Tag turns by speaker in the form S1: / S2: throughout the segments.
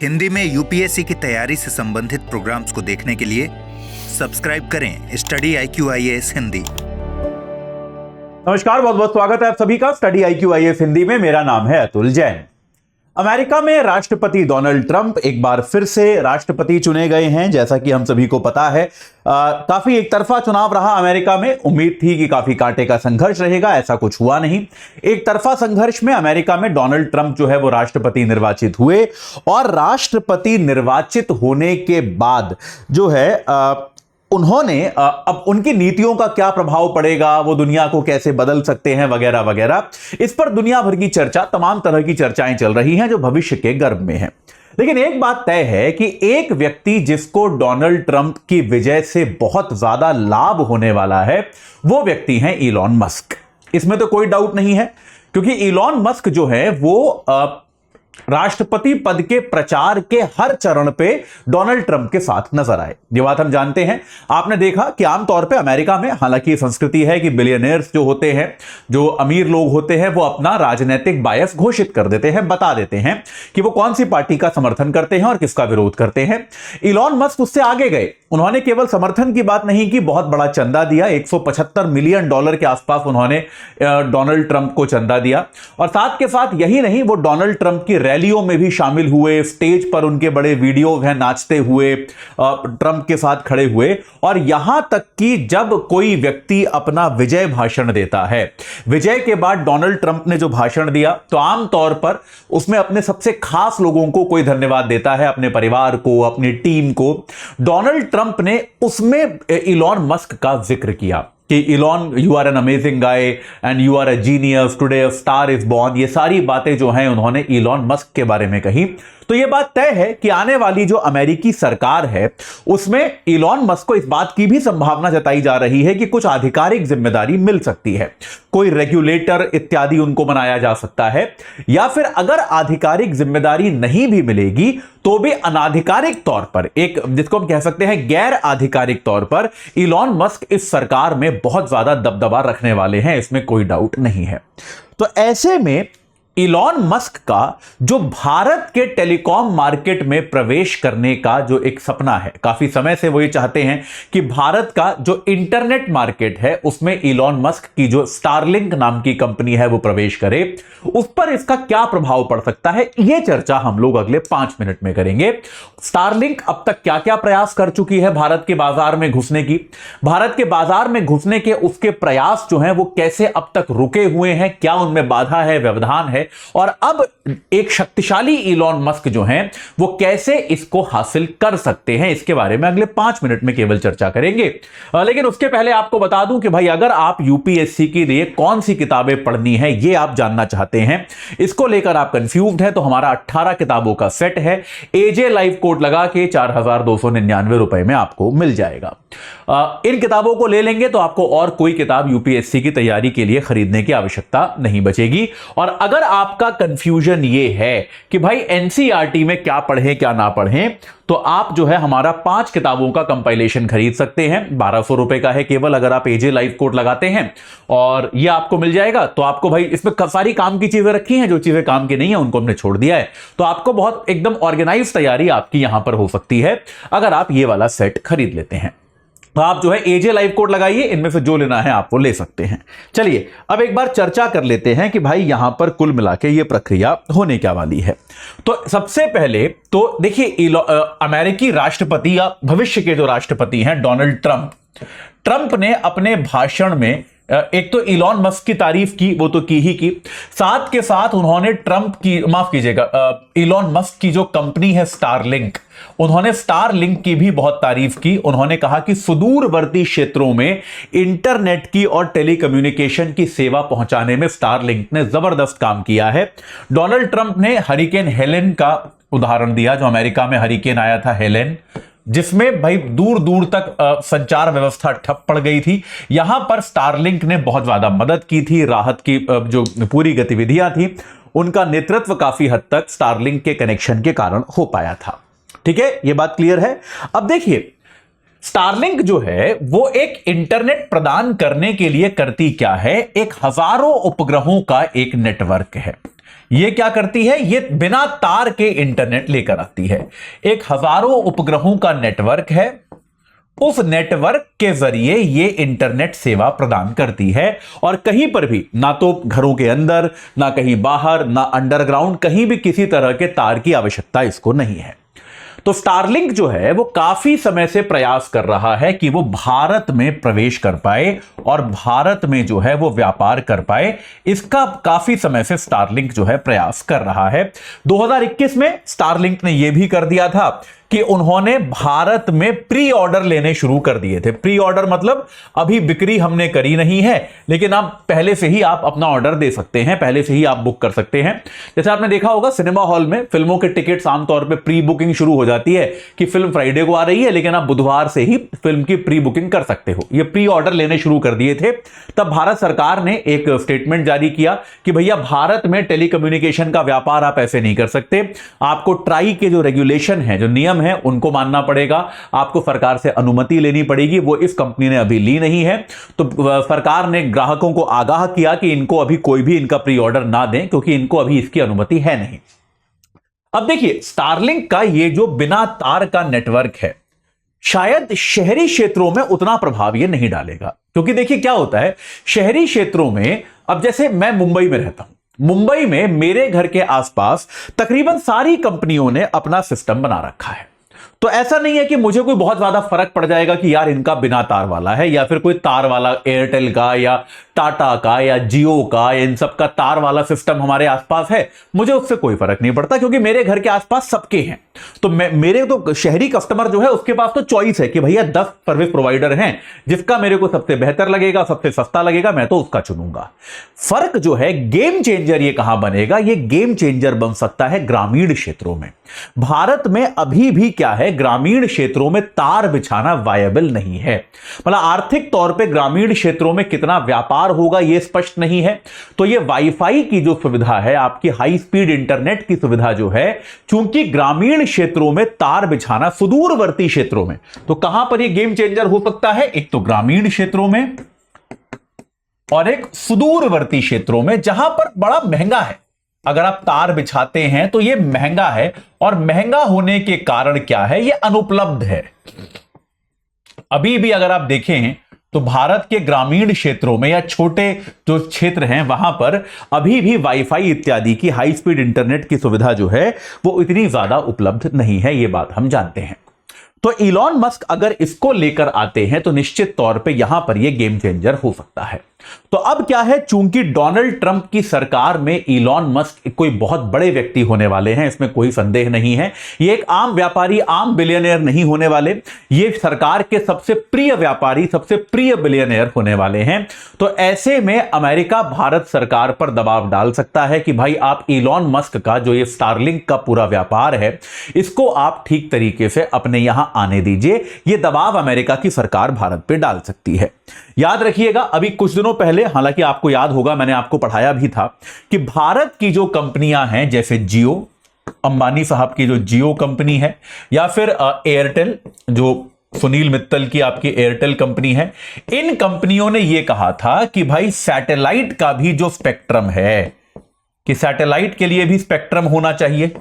S1: हिंदी में यूपीएससी की तैयारी से संबंधित प्रोग्राम्स को देखने के लिए सब्सक्राइब करें स्टडी IQ IAS हिंदी।
S2: नमस्कार, बहुत बहुत स्वागत है आप सभी का स्टडी IQ IAS हिंदी में। मेरा नाम है अतुल जैन। अमेरिका में राष्ट्रपति डोनाल्ड ट्रंप एक बार फिर से राष्ट्रपति चुने गए हैं। जैसा कि हम सभी को पता है, काफी एक तरफा चुनाव रहा अमेरिका में। उम्मीद थी कि काफी कांटे का संघर्ष रहेगा, ऐसा कुछ हुआ नहीं। एक तरफा संघर्ष में अमेरिका में डोनाल्ड ट्रंप जो है वो राष्ट्रपति निर्वाचित हुए और राष्ट्रपति निर्वाचित होने के बाद जो है उन्होंने अब उनकी नीतियों का क्या प्रभाव पड़ेगा, वो दुनिया को कैसे बदल सकते हैं वगैरह वगैरह, इस पर दुनिया भर की चर्चा, तमाम तरह की चर्चाएं चल रही हैं जो भविष्य के गर्भ में है। लेकिन एक बात तय है कि एक व्यक्ति जिसको डोनाल्ड ट्रंप की विजय से बहुत ज्यादा लाभ होने वाला है, वो व्यक्ति हैं इलॉन मस्क। इसमें तो कोई डाउट नहीं है, क्योंकि इलॉन मस्क जो है वो राष्ट्रपति पद के प्रचार के हर चरण पे डोनाल्ड ट्रंप के साथ नजर आए। ये बात हम जानते हैं। आपने देखा कि आमतौर पे अमेरिका में हालांकि संस्कृति है कि बिलियनियर्स जो होते हैं, जो अमीर लोग होते हैं, वो अपना राजनीतिक बायस घोषित कर देते हैं, बता देते हैं कि वो कौन सी पार्टी का समर्थन करते हैं और किसका विरोध करते हैं। इलॉन मस्क उससे आगे गए। उन्होंने केवल समर्थन की बात नहीं की, बहुत बड़ा चंदा दिया। $175 मिलियन के आसपास उन्होंने डोनाल्ड ट्रंप को चंदा दिया। और साथ के साथ यही नहीं, वो डोनाल्ड ट्रंप की रैलियों में भी शामिल हुए। स्टेज पर उनके बड़े वीडियो हैं नाचते हुए, ट्रंप के साथ खड़े हुए। और यहां तक कि जब कोई व्यक्ति अपना विजय भाषण देता है, विजय के बाद डोनाल्ड ट्रंप ने जो भाषण दिया, तो आमतौर पर उसमें अपने सबसे खास लोगों को कोई धन्यवाद देता है, अपने परिवार को, अपनी टीम को। डोनाल्ड ट्रंप ने उसमें इलॉन मस्क का जिक्र किया कि Elon, you are an amazing guy and you are a genius, today a star is born. ये सारी बातें जो हैं उन्होंने इलॉन मस्क के बारे में कही। तो ये बात तय है कि आने वाली जो अमेरिकी सरकार है उसमें इलॉन मस्क को इस बात की भी संभावना जताई जा रही है कि कुछ आधिकारिक जिम्मेदारी मिल सकती है, कोई रेगुलेटर इत्यादि उनको बनाया जा सकता है। या फिर अगर आधिकारिक जिम्मेदारी नहीं भी मिलेगी तो भी अनाधिकारिक तौर पर, एक जिसको हम कह सकते हैं गैर आधिकारिक तौर पर, इलॉन मस्क इस सरकार में बहुत ज्यादा दबदबा रखने वाले हैं, इसमें कोई डाउट नहीं है। तो ऐसे में इलॉन मस्क का जो भारत के टेलीकॉम मार्केट में प्रवेश करने का जो एक सपना है, काफी समय से वो ये चाहते हैं कि भारत का जो इंटरनेट मार्केट है उसमें इलॉन मस्क की जो स्टारलिंक नाम की कंपनी है वो प्रवेश करे। उस पर इसका क्या प्रभाव पड़ सकता है, ये चर्चा हम लोग अगले 5 मिनट में करेंगे। स्टारलिंक अब तक क्या क्या प्रयास कर चुकी है भारत के बाजार में घुसने की, भारत के बाजार में घुसने के उसके प्रयास जो हैं वो कैसे अब तक रुके हुए हैं, क्या उनमें बाधा है, व्यवधान है, और अब एक शक्तिशाली इलॉन मस्क जो हैं वो कैसे इसको हासिल कर सकते हैं, इसके बारे में अगले 5 मिनट में केवल चर्चा करेंगे। लेकिन उसके पहले आपको बता दूं कि भाई अगर आप यूपीएससी के लिए कौन सी किताबें पढ़नी है ये आप जानना चाहते हैं, इसको लेकर आप कंफ्यूज्ड हैं, तो हमारा 18 किताबों का सेट है, एजे लाइव कोड लगा के 4299 रुपए में आपको मिल जाएगा। इन किताबों को ले लेंगे तो आपको और कोई किताब यूपीएससी की तैयारी के लिए खरीदने की आवश्यकता नहीं बचेगी। और अगर आपका कंफ्यूजन ये है कि भाई एनसीईआरटी में क्या पढ़ें क्या ना पढ़ें, तो आप जो है हमारा 5 किताबों का कंपाइलेशन खरीद सकते हैं। 1200 रुपए का है केवल, अगर आप एजे लाइव कोड लगाते हैं और ये आपको मिल जाएगा। तो आपको भाई इसमें सारी काम की चीजें रखी हैं, जो चीजें काम की नहीं है उनको हमने छोड़ दिया है। तो आपको बहुत एकदम ऑर्गेनाइज तैयारी आपकी यहां पर हो सकती है अगर आप ये वाला सेट खरीद लेते हैं। तो आप जो है एजे लाइव कोड लगाइए, इनमें से जो लेना है आप वो ले सकते हैं। चलिए अब एक बार चर्चा कर लेते हैं कि भाई यहां पर कुल मिला के ये प्रक्रिया होने क्या वाली है। तो सबसे पहले तो देखिए, अमेरिकी राष्ट्रपति या भविष्य के जो राष्ट्रपति हैं डोनाल्ड ट्रंप ने अपने भाषण में एक तो इलॉन मस्क की तारीफ की, वो तो की ही की, साथ के साथ उन्होंने इलॉन मस्क की जो कंपनी है स्टारलिंक, उन्होंने स्टारलिंक की भी बहुत तारीफ की। उन्होंने कहा कि सुदूरवर्ती क्षेत्रों में इंटरनेट की और टेलीकम्युनिकेशन की सेवा पहुंचाने में स्टारलिंक ने जबरदस्त काम किया है। डोनाल्ड ट्रंप ने हरिकेन हेलेन का उदाहरण दिया, जो अमेरिका में हरिकेन आया था हेलेन, जिसमें भाई दूर दूर तक संचार व्यवस्था ठप पड़ गई थी। यहां पर स्टारलिंक ने बहुत ज्यादा मदद की थी, राहत की जो पूरी गतिविधियां थी उनका नेतृत्व काफी हद तक स्टारलिंक के कनेक्शन के कारण हो पाया था। ठीक है, यह बात क्लियर है। अब देखिए, स्टारलिंक जो है वो एक इंटरनेट प्रदान करने के लिए करती क्या है, एक हजारों उपग्रहों का एक नेटवर्क है। ये क्या करती है? ये बिना तार के इंटरनेट लेकर आती है। एक हजारों उपग्रहों का नेटवर्क है, उस नेटवर्क के जरिए ये इंटरनेट सेवा प्रदान करती है और कहीं पर भी, ना तो घरों के अंदर, ना कहीं बाहर, ना अंडरग्राउंड, कहीं भी किसी तरह के तार की आवश्यकता इसको नहीं है। तो स्टारलिंक जो है वो काफी समय से प्रयास कर रहा है कि वो भारत में प्रवेश कर पाए और भारत में जो है वो व्यापार कर पाए। इसका काफी समय से स्टारलिंक जो है प्रयास कर रहा है। 2021 में स्टारलिंक ने यह भी कर दिया था कि उन्होंने भारत में प्री ऑर्डर लेने शुरू कर दिए थे। प्री ऑर्डर मतलब अभी बिक्री हमने करी नहीं है, लेकिन आप पहले से ही आप अपना ऑर्डर दे सकते हैं, पहले से ही आप बुक कर सकते हैं। जैसे आपने देखा होगा सिनेमा हॉल में फिल्मों के टिकट्स आमतौर पे प्री बुकिंग शुरू हो जाती है कि फिल्म फ्राइडे को आ रही है, लेकिन आप बुधवार से ही फिल्म की प्री बुकिंग कर सकते हो। ये प्री ऑर्डर लेने शुरू कर दिए थे। तब भारत सरकार ने एक स्टेटमेंट जारी किया कि भैया भारत में टेलीकम्युनिकेशन का व्यापार आप ऐसे नहीं कर सकते, आपको ट्राई के जो रेगुलेशन है, जो नियम है, उनको मानना पड़ेगा, आपको सरकार से अनुमति लेनी पड़ेगी। वो इस कंपनी ने अभी ली नहीं है। तो सरकार ने ग्राहकों को आगाह किया कि इनको अभी कोई भी इनका प्री ऑर्डर ना दें, क्योंकि इनको अभी इसकी अनुमति है नहीं। अब देखिए, स्टारलिंक का ये जो बिना तार का नेटवर्क है, शायद शहरी क्षेत्रों में उतना प्रभाव ये नहीं डालेगा। क्योंकि देखिए क्या होता है शहरी क्षेत्रों में, अब जैसे मैं मुंबई में रहता हूं, मुंबई में मेरे घर के आसपास तकरीबन सारी कंपनियों ने अपना सिस्टम बना रखा है। तो ऐसा नहीं है कि मुझे कोई बहुत ज्यादा फर्क पड़ जाएगा कि यार इनका बिना तार वाला है, या फिर कोई तार वाला एयरटेल का या टाटा का या जियो का, इन सब का तार वाला सिस्टम हमारे आसपास है। मुझे उससे कोई फर्क नहीं पड़ता, क्योंकि मेरे घर के आसपास सबके हैं। तो मेरे तो शहरी कस्टमर जो है उसके पास तो चॉइस है कि भैया 10 सर्विस प्रोवाइडर हैं, जिसका मेरे को सबसे बेहतर लगेगा, सबसे सस्ता लगेगा, मैं तो उसका चुनूंगा। फर्क जो है, गेम चेंजर ये कहां बनेगा? ये गेम चेंजर बन सकता है ग्रामीण क्षेत्रों में। भारत में अभी भी क्या है, ग्रामीण क्षेत्रों में तार बिछाना वायबल नहीं है। मतलब आर्थिक तौर पे ग्रामीण क्षेत्रों में कितना व्यापार होगा ये स्पष्ट नहीं है। तो ये वाईफाई की जो सुविधा है, आपकी हाई स्पीड इंटरनेट की सुविधा जो है, चूंकि ग्रामीण क्षेत्रों में तार बिछाना, सुदूरवर्ती क्षेत्रों में, तो कहां पर ये गेम चेंजर हो सकता है? एक तो ग्रामीण क्षेत्रों में और एक सुदूरवर्ती क्षेत्रों में, जहां पर बड़ा महंगा है। अगर आप तार बिछाते हैं तो ये महंगा है, और महंगा होने के कारण क्या है, ये अनुपलब्ध है। अभी भी अगर आप देखें तो भारत के ग्रामीण क्षेत्रों में या छोटे जो क्षेत्र हैं वहां पर अभी भी वाईफाई इत्यादि की हाई स्पीड इंटरनेट की सुविधा जो है वो इतनी ज्यादा उपलब्ध नहीं है। ये बात हम जानते हैं। तो इलॉन मस्क अगर इसको लेकर आते हैं तो निश्चित तौर पे यहां पर यह गेम चेंजर हो सकता है। तो अब क्या है, चूंकि डोनाल्ड ट्रंप की सरकार में इलॉन मस्क कोई बहुत बड़े व्यक्ति होने वाले हैं, इसमें कोई संदेह नहीं है। ये एक आम व्यापारी, आम बिलियनियर नहीं होने वाले, ये सरकार के सबसे प्रिय व्यापारी, सबसे प्रिय बिलियनियर होने वाले हैं। तो ऐसे में अमेरिका भारत सरकार पर दबाव डाल सकता है कि भाई आप इलॉन मस्क का जो ये स्टारलिंक का पूरा व्यापार है, इसको आप ठीक तरीके से अपने यहां आने दीजिए। ये दबाव अमेरिका की सरकार भारत पे डाल सकती है। याद रखिएगा, अभी कुछ दिनों पहले, हालांकि आपको याद होगा मैंने आपको पढ़ाया भी था कि भारत की जो कंपनियां हैं, जैसे जियो, अंबानी साहब की जो जियो कंपनी है, या फिर एयरटेल, जो सुनील मित्तल की आपकी एयरटेल कंपनी है, इन कंपनियों ने यह कहा था कि भाई सैटेलाइट का भी जो स्पेक्ट्रम है, कि सैटेलाइट के लिए भी स्पेक्ट्रम होना चाहिए।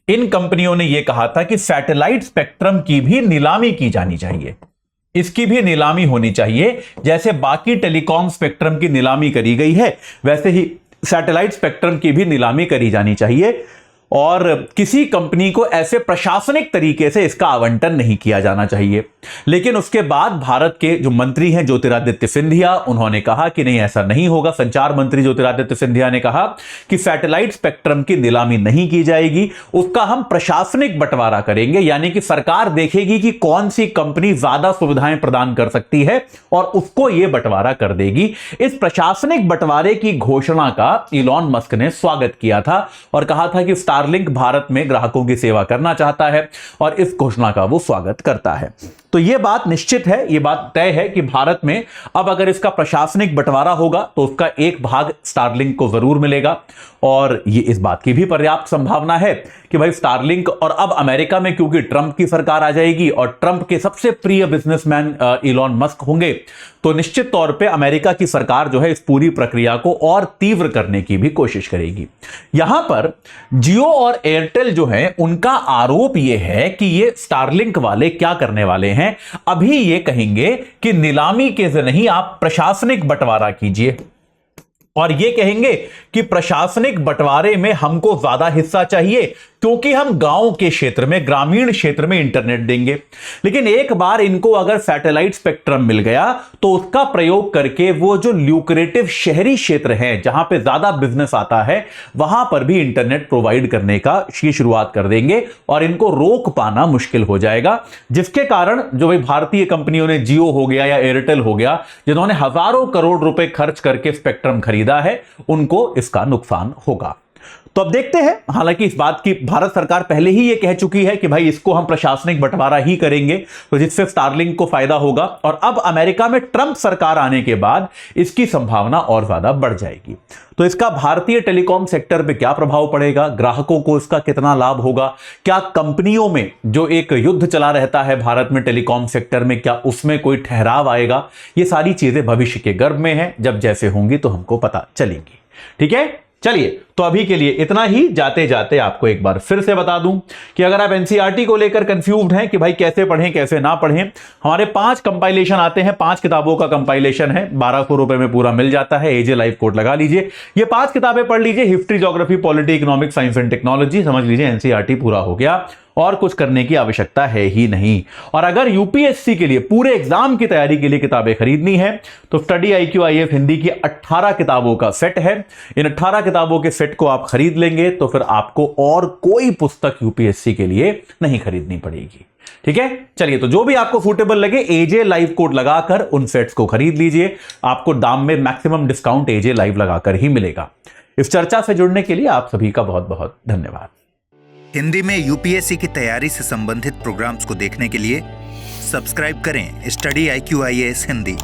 S2: इन कंपनियों ने यह कहा था कि सैटेलाइट स्पेक्ट्रम की भी नीलामी की जानी चाहिए, इसकी भी नीलामी होनी चाहिए। जैसे बाकी टेलीकॉम स्पेक्ट्रम की नीलामी करी गई है, वैसे ही सैटेलाइट स्पेक्ट्रम की भी नीलामी करी जानी चाहिए, और किसी कंपनी को ऐसे प्रशासनिक तरीके से इसका आवंटन नहीं किया जाना चाहिए। लेकिन उसके बाद भारत के जो मंत्री हैं ज्योतिरादित्य सिंधिया, उन्होंने कहा कि नहीं, ऐसा नहीं होगा। संचार मंत्री ज्योतिरादित्य सिंधिया ने कहा कि सैटेलाइट स्पेक्ट्रम की नीलामी नहीं की जाएगी, उसका हम प्रशासनिक बंटवारा करेंगे, यानी कि सरकार देखेगी कि कौन सी कंपनी ज्यादा सुविधाएं प्रदान कर सकती है और उसको यह बंटवारा कर देगी। इस प्रशासनिक बंटवारे की घोषणा का इलॉन मस्क ने स्वागत किया था और कहा था कि स्टारलिंक भारत में ग्राहकों की सेवा करना चाहता है, और इस घोषणा का वो स्वागत करता है। तो यह बात निश्चित है, यह बात तय है कि भारत में अब अगर इसका प्रशासनिक बंटवारा होगा तो उसका एक भाग स्टारलिंक को जरूर मिलेगा, और ये इस बात की भी पर्याप्त संभावना है कि भाई स्टारलिंक, और अब अमेरिका में क्योंकि ट्रंप की सरकार आ जाएगी और ट्रंप के सबसे प्रिय बिजनेसमैन इलॉन मस्क होंगे, तो निश्चित तौर पे अमेरिका की सरकार जो है इस पूरी प्रक्रिया को और तीव्र करने की भी कोशिश करेगी। यहां पर जियो और एयरटेल जो है उनका आरोप यह है कि ये स्टारलिंक वाले क्या करने वाले हैं, अभी ये कहेंगे कि नीलामी के नहीं आप प्रशासनिक बंटवारा कीजिए, और ये कहेंगे कि प्रशासनिक बंटवारे में हमको ज्यादा हिस्सा चाहिए क्योंकि हम गांव के क्षेत्र में, ग्रामीण क्षेत्र में इंटरनेट देंगे। लेकिन एक बार इनको अगर सैटेलाइट स्पेक्ट्रम मिल गया तो उसका प्रयोग करके वो जो ल्यूक्रेटिव शहरी क्षेत्र है जहां पे ज्यादा बिजनेस आता है वहां पर भी इंटरनेट प्रोवाइड करने का ये शुरुआत कर देंगे और इनको रोक पाना मुश्किल हो जाएगा, जिसके कारण जो भाई भारतीय कंपनियों ने जियो हो गया या एयरटेल हो गया, जिन्होंने हजारों करोड़ रुपए खर्च करके स्पेक्ट्रम खरीदा है, उनको इसका नुकसान होगा। तो अब देखते हैं, हालांकि इस बात की भारत सरकार पहले ही ये कह चुकी है कि भाई इसको हम प्रशासनिक बंटवारा ही करेंगे, तो जिससे स्टारलिंक को फायदा होगा, और अब अमेरिका में ट्रंप सरकार आने के बाद इसकी संभावना और ज्यादा बढ़ जाएगी। तो इसका भारतीय टेलीकॉम सेक्टर पे क्या प्रभाव पड़ेगा, ग्राहकों को इसका कितना लाभ होगा, क्या कंपनियों में जो एक युद्ध चला रहता है भारत में टेलीकॉम सेक्टर में, क्या उसमें कोई ठहराव आएगा, ये सारी चीजें भविष्य के गर्भ में हैं, जब जैसे होंगी तो हमको पता चलेंगी। ठीक है, चलिए तो अभी के लिए इतना ही। जाते जाते आपको एक बार फिर से बता दूं कि अगर आप एनसीईआरटी को लेकर कंफ्यूज्ड हैं कि भाई कैसे पढ़ें कैसे ना पढ़ें, हमारे 5 कंपाइलेशन आते हैं, 5 किताबों का कंपाइलेशन है, 1200 रुपए में पूरा मिल जाता है। एजे लाइफ कोड लगा लीजिए, ये 5 किताबें पढ़ लीजिए, history, geography, polity, economics, science and technology, समझ लीजिए एनसीईआरटी पूरा हो गया और कुछ करने की आवश्यकता है ही नहीं। और अगर यूपीएससी के लिए पूरे एग्जाम की तैयारी के लिए किताबें खरीदनी है तो स्टडी आईक्यू आईएएस हिंदी की 18 किताबों का सेट है। इन 18 किताबों के सेट को आप खरीद लेंगे तो फिर आपको और कोई पुस्तक यूपीएससी के लिए नहीं खरीदनी पड़ेगी। ठीक है, चलिए तो जो भी आपको सूटेबल लगे एजे लाइव कोड लगाकर उन सेट्स को खरीद लीजिए, आपको दाम में मैक्सिमम डिस्काउंट एजे लाइव लगाकर ही मिलेगा। इस चर्चा से जुड़ने के लिए आप सभी का बहुत बहुत धन्यवाद।
S1: हिंदी में यूपीएससी की तैयारी से संबंधित प्रोग्राम्स को देखने के लिए सब्सक्राइब करें स्टडी आईक्यू आईएएस हिंदी।